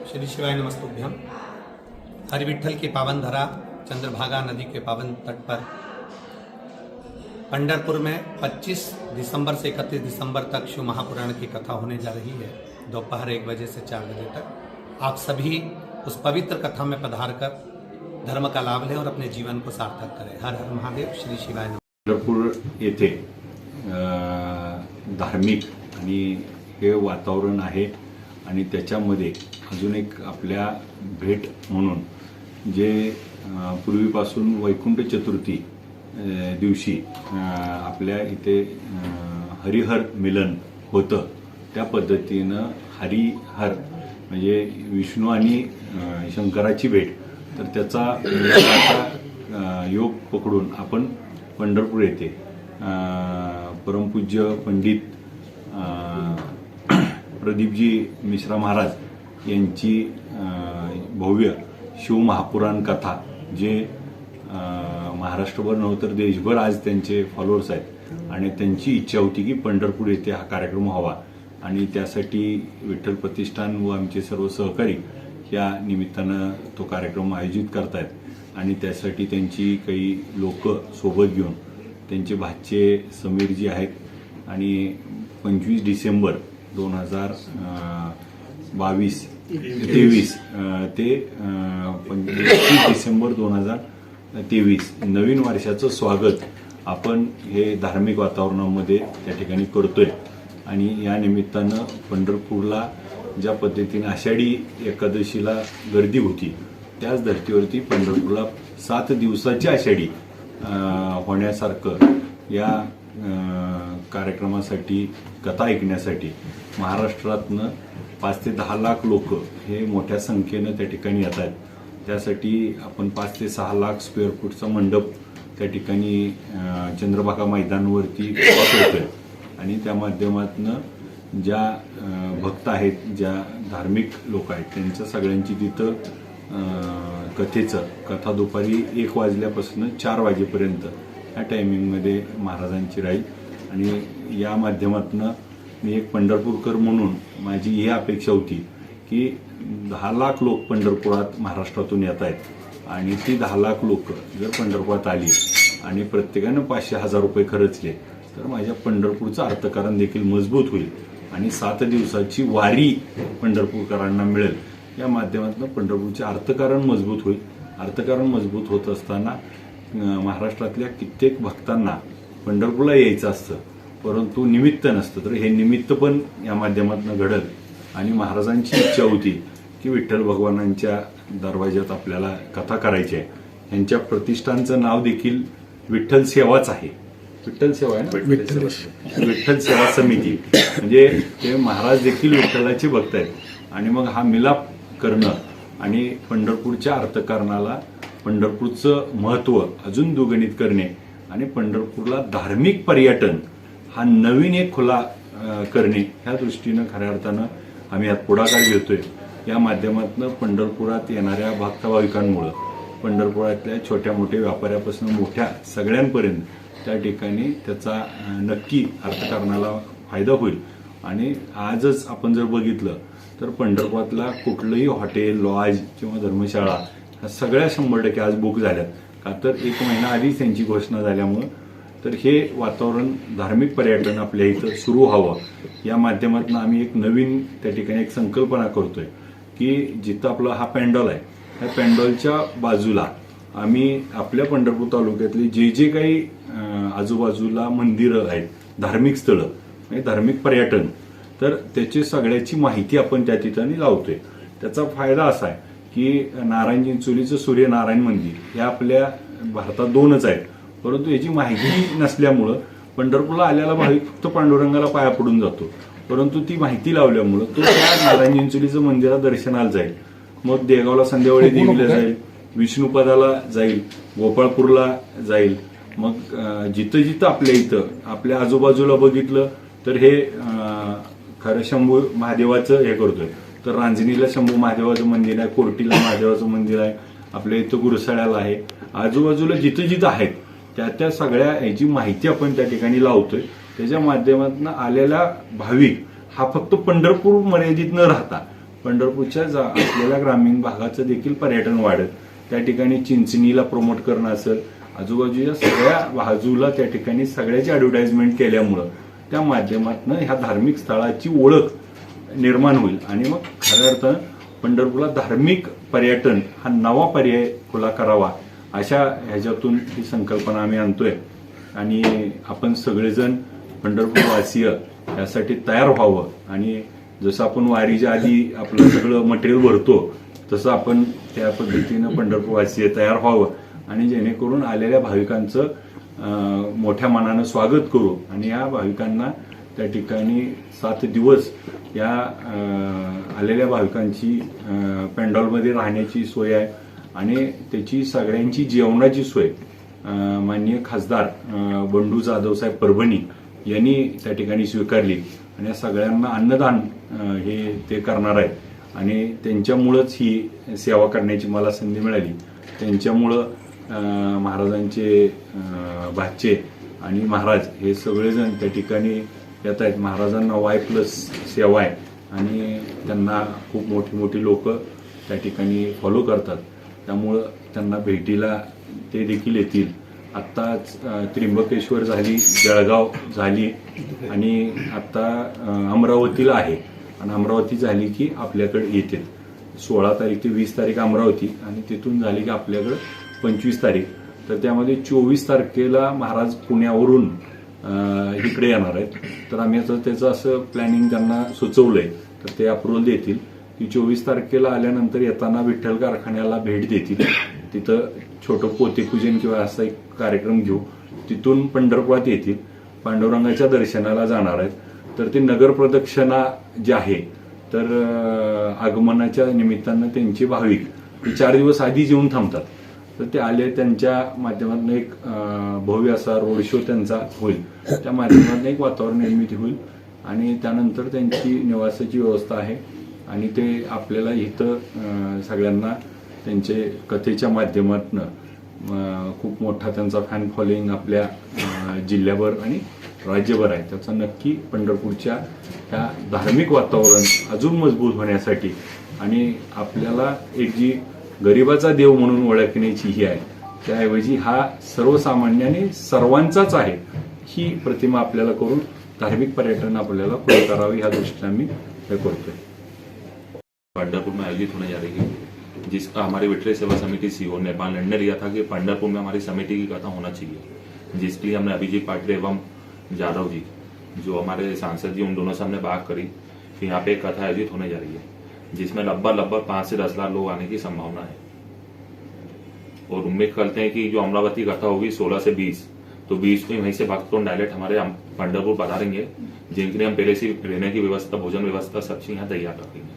श्री शिवाय नमस्तुभ्यम। हरिविठल की पावन धरा चंद्रभागा नदी के पावन तट पर पंढरपुर में 25 दिसंबर से 31 दिसंबर तक शिव महापुराण की कथा होने जा रही है, दोपहर 1 बजे से 4 बजे तक। आप सभी उस पवित्र कथा में पधार कर धर्म का लाभ लें और अपने जीवन को सार्थक करें। हर हर महादेव। श्री शिवाय। पंढरपूर येथे धार्मिक आणि हे वातावरण आहे आणि त्याच्यामध्ये अजून एक आपल्या भेट म्हणून जे पूर्वीपासून वैकुंठ चतुर्थी दिवशी आपल्या इथे हरिहर मिलन होतं, त्या पद्धतीनं हरिहर म्हणजे विष्णू आणि शंकराची भेट, तर त्याचा योग पकडून आपण पंढरपूर येथे परमपूज्य पंडित प्रदीपजी मिश्रा महाराज यांची भव्य शिव महापुराण कथा, जे महाराष्ट्रभर नव्हे तर देशभर आज त्यांचे फॉलोअर्स आहेत आणि त्यांची इच्छा होती की पंढरपूर येथे हा कार्यक्रम व्हावा आणि त्यासाठी विठ्ठल प्रतिष्ठान व आमचे सर्व सहकारी या निमित्तानं तो कार्यक्रम आयोजित करतायत आणि त्यासाठी त्यांची काही लोक सोबत घेऊन त्यांचे भाचे समीरजी आहेत आणि 25 डिसेंबर 2023 ते 25 डिसेंबर 2023 नवीन वर्षाचं स्वागत आपण हे धार्मिक वातावरणामध्ये त्या ठिकाणी करतोय आणि या निमित्तानं पंढरपूरला ज्या पद्धतीने आषाढी एकादशीला गर्दी होती, त्याच धर्तीवरती पंढरपूरला 7 दिवसाची आषाढी होण्यासारखं या कार्यक्रमासाठी, कथा ऐकण्यासाठी महाराष्ट्रातनं 5 ते 10 लाख लोक हे मोठ्या संख्येनं त्या ठिकाणी येत आहेत। त्यासाठी आपण 5 ते 6 लाख स्क्वेअर फूटचा मंडप त्या ठिकाणी चंद्रभागा मैदानावरती वापरतोय आणि त्या माध्यमातून ज्या भक्त आहेत, ज्या धार्मिक लोक आहेत, त्यांच्या सगळ्यांची तिथं कथा दुपारी 1 वाजल्यापासून 4 वाजेपर्यंत या टायमिंगमध्ये महाराजांची राहील आणि या माध्यमातून मी एक पंढरपूरकर म्हणून माझी ही अपेक्षा होती की 10 लाख लोक पंढरपुरात महाराष्ट्रातून येत आहेत आणि ती 10 लाख लोक जर पंढरपुरात आली आणि प्रत्येकानं 500,000 रुपये खर्चले तर माझ्या पंढरपूरचं अर्थकारण देखील मजबूत होईल आणि 7 दिवसाची वारी पंढरपूरकरांना मिळेल। या माध्यमातून पंढरपूरचे अर्थकारण मजबूत होईल। अर्थकारण मजबूत होत असताना महाराष्ट्रातल्या कित्येक भक्तांना पंढरपूरला यायचं असतं, परंतु निमित्त नसतं, तर हे निमित्त पण या माध्यमातून घडल आणि महाराजांची इच्छा होती की विठ्ठल भगवानांच्या दरवाज्यात आपल्याला कथा करायची आहे। यांच्या प्रतिष्ठानचं नाव देखील विठ्ठल सेवाच आहे। विठ्ठल सेवा आहे ना, विठ्ठल सेवा समिती, म्हणजे ते महाराज देखील विठ्ठलाचे भक्त आहेत आणि मग हा मिलाप करणं आणि पंढरपूरच्या अर्थकारणाला पंढरपूरचं महत्त्व अजून दुगणित करणे आणि पंढरपूरला धार्मिक पर्यटन हा नवीन एक खुला करणे, ह्या दृष्टीनं खऱ्या अर्थानं आम्ही यात पुढाकार घेतोय। या माध्यमातून पंढरपुरात येणाऱ्या भक्त भाविकांमुळं पंढरपुरातल्या छोट्या मोठ्या व्यापाऱ्यापासून मोठ्या सगळ्यांपर्यंत त्या ठिकाणी त्याचा नक्की अर्थकारणाला फायदा होईल आणि आजच आपण जर बघितलं तर पंढरपुरातला कुठलंही हॉटेल, लॉज किंवा धर्मशाळा ह्या सगळ्या 100% आज बुक झाल्यात, का तर 1 महिना आधीच त्यांची घोषणा झाल्यामुळं। तर हे वातावरण धार्मिक पर्यटन आपल्या इथं सुरू व्हावं या माध्यमातून आम्ही एक नवीन त्या ठिकाणी एक संकल्पना करतोय की जिथं आपला हा पॅन्डॉल आहे, त्या पॅन्डॉलच्या बाजूला आम्ही आपल्या पंढरपूर तालुक्यातली जे काही आजूबाजूला मंदिरं आहेत, धार्मिक स्थळं म्हणजे धार्मिक पर्यटन, तर त्याची सगळ्याची माहिती आपण त्या ठिकाणी लावतोय। त्याचा फायदा असा आहे की नारायण चिंचोलीचं सूर्यनारायण मंदिर हे आपल्या भारतात 2च आहेत, परंतु याची माहिती नसल्यामुळं पंढरपूरला आलेला भाविक फक्त पांडुरंगाला पाया पडून जातो, परंतु ती माहिती लावल्यामुळं तो त्या नारायण चिंचोलीचं मंदिरात दर्शनाला जाईल, मग देगावला संध्याकाळी देवीला जाईल, विष्णुपदाला जाईल, गोपाळपूरला जाईल, मग जिथं जिथं आपल्या इथं आपल्या आजूबाजूला बघितलं तर हे खरं शंभू महादेवाचं हे करतोय, तर रांजणीला शंभू महादेवाचं मंदिर आहे, कोर्टीला महादेवाचं मंदिर आहे, आपल्या इथं गुरसाळ्याला आहे, आजूबाजूला जिथं जिथं आहेत त्या सगळ्या याची माहिती आपण त्या ठिकाणी लावतोय। त्याच्या माध्यमातून आलेला भाविक हा फक्त पंढरपूर मर्यादित न राहता पंढरपूरच्या असलेल्या ग्रामीण भागाचं देखील पर्यटन वाढत. त्या ठिकाणी चिंचणीला प्रमोट करणं असेल, आजूबाजूच्या सगळ्या बाजूला त्या ठिकाणी सगळ्याची ऍडव्हर्टाइजमेंट केल्यामुळं त्या माध्यमातून ह्या धार्मिक स्थळाची ओळख निर्माण होईल आणि मग खऱ्या अर्थानं पंढरपूरला धार्मिक पर्यटन हा नवा पर्याय खुला करावा, अशा ह्याच्यातून ही संकल्पना आम्ही आणतोय. आणि आपण सगळेजण पंढरपूरवासीय यासाठी तयार व्हावं आणि जसं आपण वारीच्या आधी आपलं सगळं मटेरियल भरतो तसं आपण त्या पद्धतीनं पंढरपूरवासीय तयार व्हावं आणि जेणेकरून आलेल्या भाविकांचं मोठ्या मनानं स्वागत करू आणि या भाविकांना त्या ठिकाणी 7 दिवस या आलेल्या भाविकांची पेंडॉलमध्ये राहण्याची सोय आहे आणि त्याची सगळ्यांची जेवणाची सोय माननीय खासदार बंडू जाधवसाहेब परभणी यांनी त्या ठिकाणी स्वीकारली आणि या सगळ्यांना अन्नदान हे ते करणार आहेत आणि त्यांच्यामुळंच ही सेवा करण्याची मला संधी मिळाली. त्यांच्यामुळं महाराजांचे भाचे आणि महाराज हे सगळेजण त्या ठिकाणी येत आहेत. महाराजांना Y+ सेवा आहे आणि त्यांना खूप मोठी मोठी लोक त्या ठिकाणी फॉलो करतात, त्यामुळं त्यांना भेटीला ते देखील येतील. आत्ताच त्र्यंबकेश्वर झाली, जळगाव झाली आणि आता अमरावतीला आहे आणि अमरावती झाली की आपल्याकडे येतील. 16 तारीख ते 20 तारीख अमरावती आणि तिथून झाली की आपल्याकडे 25 तारीख. तर त्यामध्ये 24 तारखेला महाराज पुण्यावरून इकडे येणार आहेत. तर आम्ही आता त्याचं असं प्लॅनिंग त्यांना सुचवलंय तर ते अप्रुव्हल देतील की 24 तारखेला आल्यानंतर येताना विठ्ठल कारखान्याला भेट देतील. तिथं छोटं पोतेपूजन किंवा असा एक कार्यक्रम घेऊ. तिथून पंढरपुरात येतील, पांडुरंगाच्या दर्शनाला जाणार आहेत. तर ते नगर प्रदक्षिणा जे आहे तर आगमनाच्या निमित्तानं त्यांचे भाविक 4 दिवस आधी येऊन थांबतात. तर ते आले त्यांच्या माध्यमातून एक भव्य असा रोड शो त्यांचा होईल. त्या माध्यमातून एक वातावरण निर्मिती होईल आणि त्यानंतर त्यांची निवासाची व्यवस्था आहे आणि ते आपल्याला इथं सगळ्यांना त्यांचे कथेच्या माध्यमातून खूप मोठा त्यांचा फॅन फॉलोईंग आपल्या जिल्ह्याभर आणि राज्यभर आहे. त्याचा नक्की पंढरपूरच्या ह्या धार्मिक वातावरण अजून मजबूत होण्यासाठी आणि आपल्याला एक जी गरिबाचा देव म्हणून ओळखण्याची ही आहे त्याऐवजी हा सर्वसामान्य आणि सर्वांचाच आहे ही प्रतिमा आपल्याला करून धार्मिक पर्यटन आपल्याला पुढे करावे ह्या दृष्टीने आम्ही हे करतोय. पंढरपुर में आयोजित होने जा रही है, जिसका हमारे विठ्ठल सेवा समिति सीओ ने निर्णय लिया था कि पंढरपुर में हमारी समिति की कथा होना चाहिए, जिसके लिए हमने अभिजीत पाटिल एवं जाधव जी जो हमारे सांसद जी उन दोनों से हमने बात करी कि यहाँ पे एक कथा आयोजित होने जा रही है जिसमें लगभग 5 से 10 लाख लोग आने की संभावना है और उम्मीद करते हैं कि जो अमरावती कथा होगी 16 से 20 तो 20 को वहीं से भक्तगण डायरेक्ट हमारे पंढरपुर पधारेंगे, जिनके लिए हम पहले से रहने की व्यवस्था, भोजन व्यवस्था सब चीज यहाँ तैयार रखेंगे.